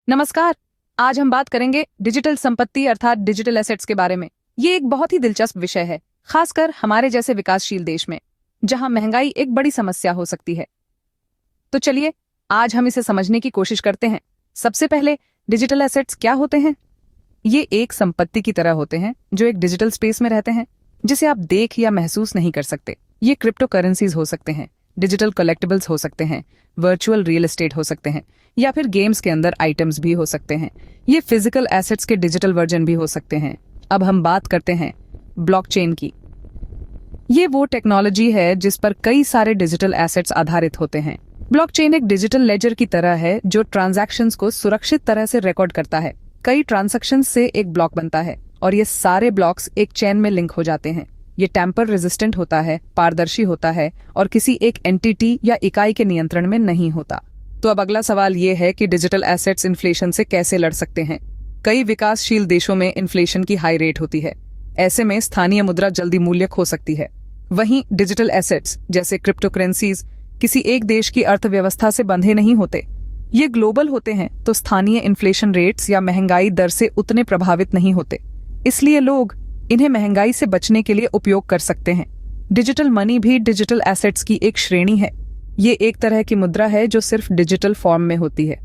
नमस्कार। आज हम बात करेंगे डिजिटल संपत्ति अर्थात डिजिटल एसेट्स के बारे में। ये एक बहुत ही दिलचस्प विषय है, खासकर हमारे जैसे विकासशील देश में, जहां महंगाई एक बड़ी समस्या हो सकती है। तो चलिए आज हम इसे समझने की कोशिश करते हैं। सबसे पहले डिजिटल एसेट्स क्या होते हैं? ये एक संपत्ति की तरह होते हैं जो एक डिजिटल स्पेस में रहते हैं, जिसे आप देख या महसूस नहीं कर सकते। ये क्रिप्टो करेंसीज हो सकते हैं, डिजिटल कलेक्टिबल्स हो सकते हैं, वर्चुअल रियल एस्टेट हो सकते हैं, या फिर गेम्स के अंदर आइटम्स भी हो सकते हैं। ये फिजिकल एसेट्स के डिजिटल वर्जन भी हो सकते हैं। अब हम बात करते हैं ब्लॉकचेन की। ये वो टेक्नोलॉजी है जिस पर कई सारे डिजिटल एसेट्स आधारित होते हैं। ब्लॉकचेन एक डिजिटल लेजर की तरह है जो ट्रांजैक्शंस को सुरक्षित तरह से रिकॉर्ड करता है। कई ट्रांजैक्शंस से एक ब्लॉक बनता है और ये सारे ब्लॉक्स एक चेन में लिंक हो जाते हैं। ये टेम्पर रेजिस्टेंट होता है, पारदर्शी होता है और किसी एक एंटिटी या इकाई के नियंत्रण में नहीं होता। तो अब अगला सवाल ये है कि डिजिटल एसेट्स इन्फ्लेशन से कैसे लड़ सकते हैं? कई विकासशील देशों में इन्फ्लेशन की हाई रेट होती है। ऐसे में स्थानीय मुद्रा जल्दी मूल्य खो सकती है। वहीं डिजिटल एसेट्स जैसे क्रिप्टो करेंसीज किसी एक देश की अर्थव्यवस्था से बंधे नहीं होते। ये ग्लोबल होते हैं तो स्थानीय इन्फ्लेशन रेट्स या महंगाई दर से उतने प्रभावित नहीं होते। इसलिए लोग इन्हें महंगाई से बचने के लिए उपयोग कर सकते हैं। डिजिटल मनी भी डिजिटल एसेट्स की एक श्रेणी है। ये एक तरह की मुद्रा है जो सिर्फ डिजिटल फॉर्म में होती है।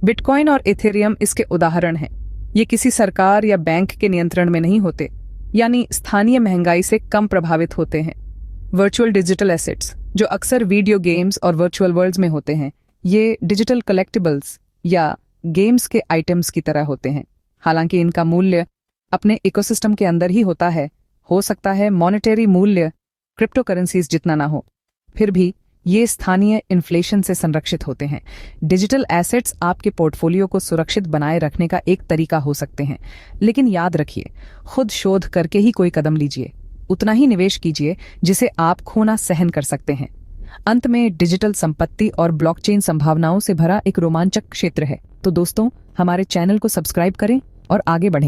बिटकॉइन और इथेरियम इसके उदाहरण हैं। ये किसी सरकार या बैंक के नियंत्रण में नहीं होते, यानी स्थानीय महंगाई से कम प्रभावित होते हैं। वर्चुअल डिजिटल एसेट्स जो अक्सर वीडियो गेम्स और वर्चुअल वर्ल्ड्स में होते हैं, ये डिजिटल कलेक्टिबल्स या गेम्स के आइटम्स की तरह होते हैं। हालांकि इनका मूल्य अपने इकोसिस्टम के अंदर ही होता है। हो सकता है मॉनेटरी मूल्य क्रिप्टो करेंसीज जितना ना हो, फिर भी ये स्थानीय इन्फ्लेशन से संरक्षित होते हैं। डिजिटल एसेट्स आपके पोर्टफोलियो को सुरक्षित बनाए रखने का एक तरीका हो सकते हैं, लेकिन याद रखिए, खुद शोध करके ही कोई कदम लीजिए। उतना ही निवेश कीजिए जिसे आप खोना सहन कर सकते हैं। अंत में डिजिटल संपत्ति और ब्लॉकचेन संभावनाओं से भरा एक रोमांचक क्षेत्र है। तो दोस्तों, हमारे चैनल को सब्सक्राइब करें और आगे बढ़ें।